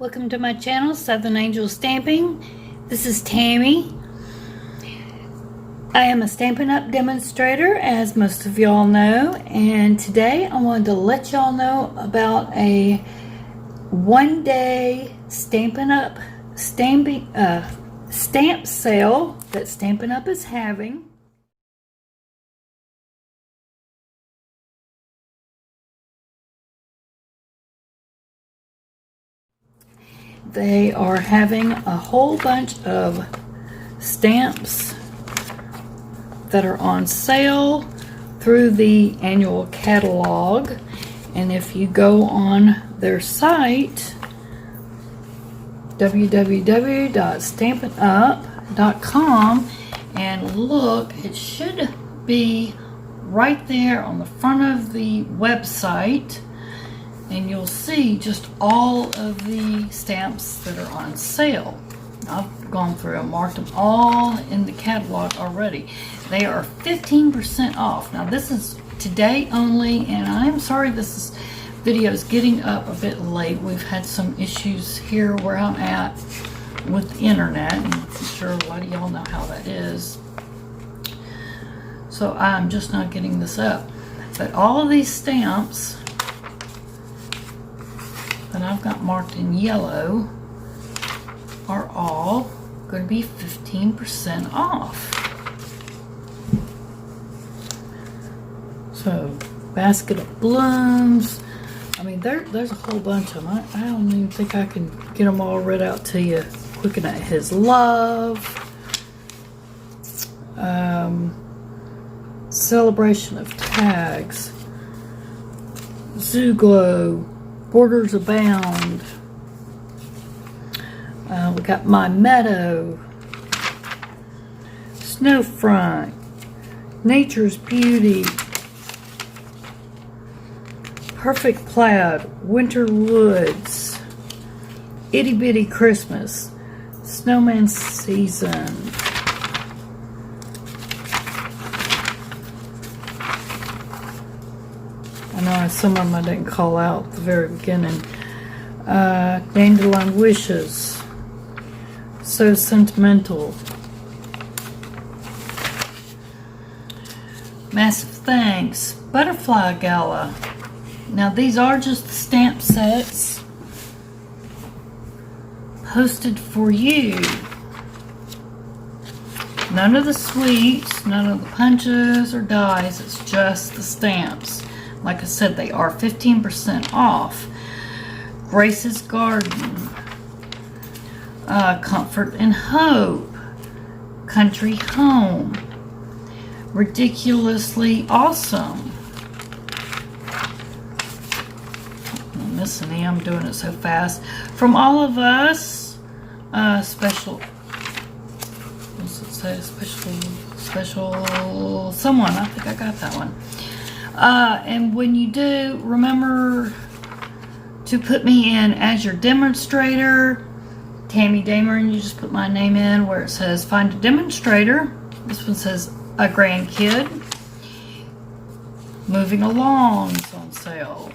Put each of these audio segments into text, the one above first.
Welcome to my channel, Southern Angel Stamping. This is Tammy. I am a Stampin' Up demonstrator, as most of y'all know, and today I wanted to let y'all know about a one-day Stampin' Up stamp sale that Stampin' Up is having. They are having a whole bunch of stamps that are on sale through the annual catalog, and if you go on their site www.stampinup.com and look, it should be right there on the front of the website, and you'll see just all of the stamps that are on sale. I've gone through and marked them all in the catalog already. They are 15% off. Now this is today only, and I'm sorry this video is getting up a bit late. We've had some issues here where I'm at with the internet, and I'm sure a lot of y'all know how that is. So I'm just not getting this up. But all of these stamps that I've got marked in yellow are all going to be 15% off. So, basket of blooms. I mean, there's a whole bunch of them. I don't even think I can get them all read out to you quick enough. His Love. Celebration of Tags. Zoo Glow. Borders Abound. We got My Meadow, Snowfront, Nature's Beauty, Perfect Plaid, Winter Woods, Itty Bitty Christmas, Snowman Season. I know some of them I didn't call out at the very beginning. Dandelion Wishes, So Sentimental, Massive Thanks, Butterfly Gala. Now these are just the stamp sets posted for you. None of the sweets, none of the punches or dies, it's just the stamps. Like I said, they are 15% off. Grace's Garden, Comfort and Hope, Country Home, Ridiculously Awesome. I'm missing any, I'm doing it so fast. From All of Us, Special, what's it say? Special Someone. I think I got that one. And when you do, remember to put me in as your demonstrator. Tammy Dameron, you just put my name in where it says find a demonstrator. This one says a grandkid. Moving Along is on sale.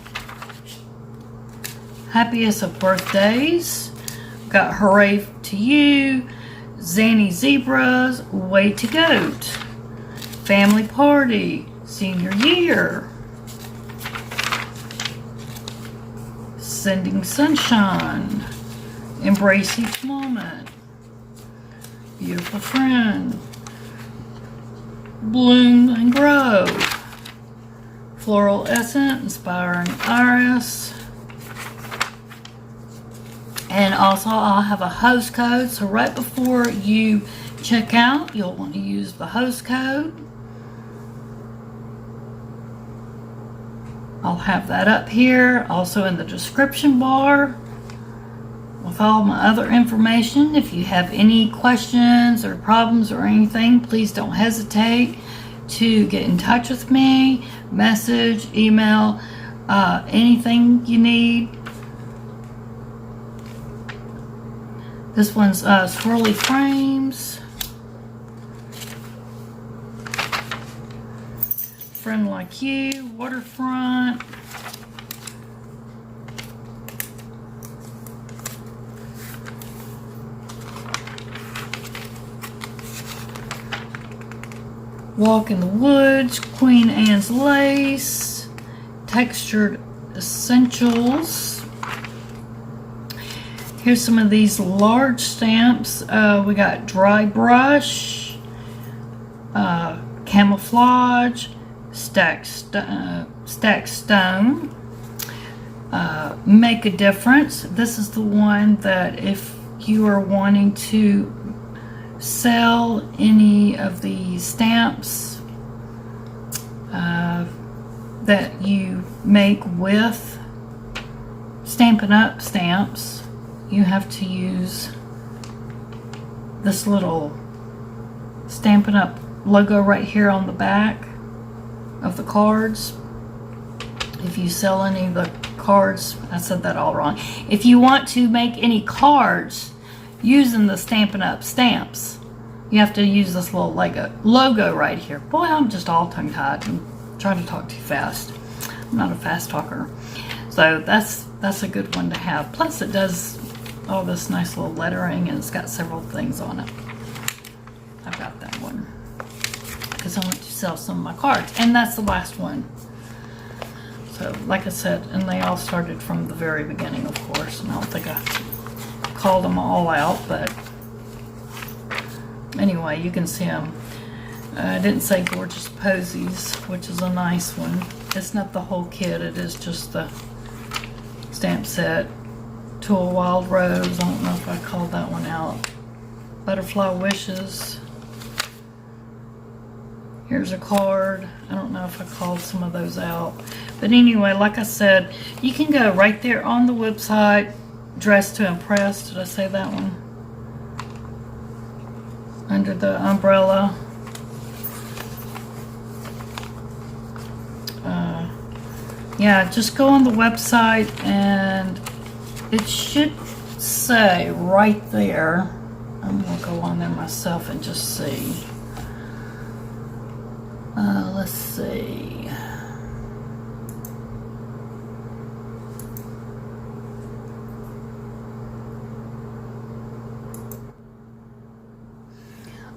Happiest of Birthdays. Got Hooray to You. Zany Zebras. Way to Goat. Family Party. Senior Year. Sending Sunshine. Embrace Each Moment. Beautiful Friend. Bloom and Grow. Floral Essence, Inspiring Iris. And also I'll have a host code, so right before you check out, you'll want to use the host code. I'll have that up here, also in the description bar with all my other information. If you have any questions or problems or anything, please don't hesitate to get in touch with me, message, email, anything you need. This one's Swirly Frames. Friend Like You, Waterfront. Walk in the Woods, Queen Anne's Lace, Textured Essentials. Here's some of these large stamps. We got Dry Brush, Camouflage, Stack Stone, Make a Difference. This is the one that if you are wanting to sell any of the stamps that you make with Stampin' Up stamps, you have to use this little Stampin' Up logo right here on the back of the cards. If you sell any of the cards, I said that all wrong. If you want to make any cards using the Stampin' Up stamps, you have to use this little logo right here. Boy, I'm just all tongue-tied and trying to talk too fast. I'm not a fast talker. So that's a good one to have. Plus it does all this nice little lettering and it's got several things on it. I've got that one because I want to sell some of my cards. And that's the last one. So like I said, and they all started from the very beginning, of course. And I don't think I called them all out, but anyway, you can see them. I didn't say Gorgeous Posies, which is a nice one. It's not the whole kit, it is just the stamp set. To a Wild Rose, I don't know if I called that one out. Butterfly Wishes. Here's a card. I don't know if I called some of those out. But anyway, like I said, you can go right there on the website. Dress to Impress. Did I say that one? Under the umbrella. Yeah, just go on the website and it should say right there. I'm going to go on there myself and just see. Let's see.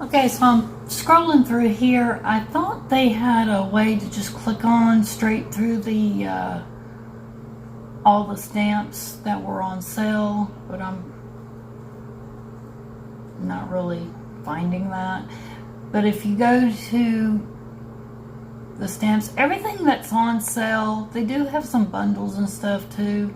Okay, so I'm scrolling through here. I thought they had a way to just click on straight through the all the stamps that were on sale, but I'm not really finding that. But if you go to the stamps, everything that's on sale, they do have some bundles and stuff too,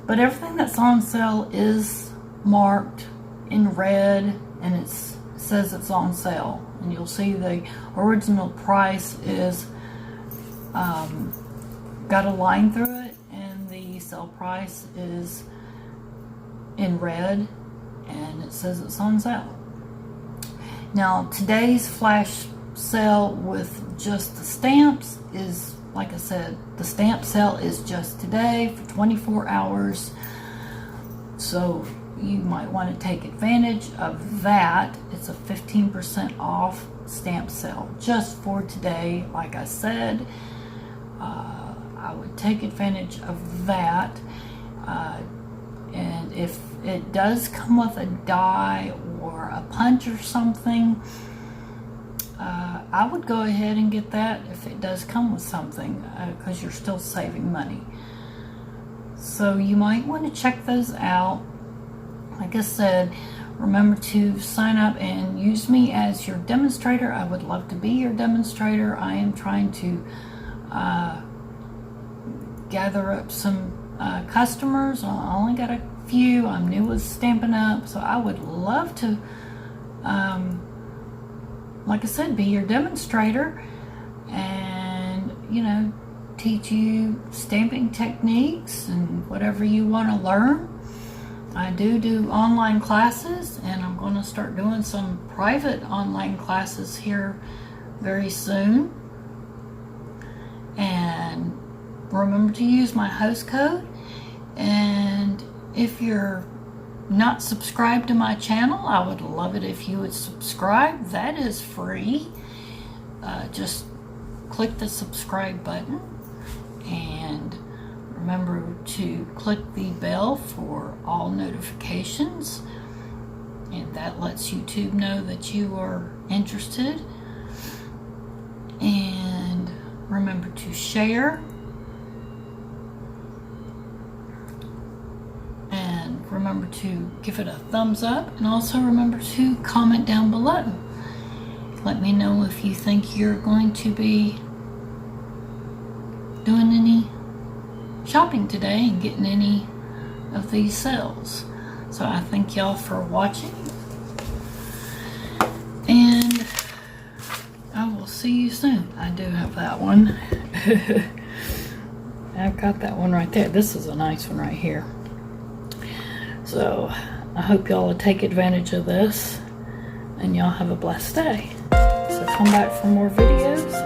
but everything that's on sale is marked in red and it says it's on sale, and you'll see the original price is got a line through it, and the sale price is in red and it says it's on sale. Now today's flash sale with just the stamps is, like I said, the stamp sale is just today for 24 hours, so you might want to take advantage of that. It's a 15% off stamp sale just for today. Like I said, I would take advantage of that. And if it does come with a die or a punch or something, I would go ahead and get that if it does come with something, because you're still saving money. So you might want to check those out. Like I said, remember to sign up and use me as your demonstrator. I would love to be your demonstrator. I am trying to gather up some customers. I only got a few. I'm new with Stampin' Up, so I would love to, like I said, be your demonstrator and, you know, teach you stamping techniques and whatever you want to learn. I do online classes, and I'm going to start doing some private online classes here very soon. And remember to use my host code. And if you're not subscribed to my channel, I would love it if you would subscribe. That is free. Just click the subscribe button and remember to click the bell for all notifications, and that lets YouTube know that you are interested. remember to share. And remember to give it a thumbs up. And also remember to comment down below. Let me know if you think you're going to be doing any shopping today and getting any of these sales. So I thank y'all for watching, and I will see you soon. I do have that one. I've got that one right there. This is a nice one right here. So I hope y'all will take advantage of this, and y'all have a blessed day. So come back for more videos.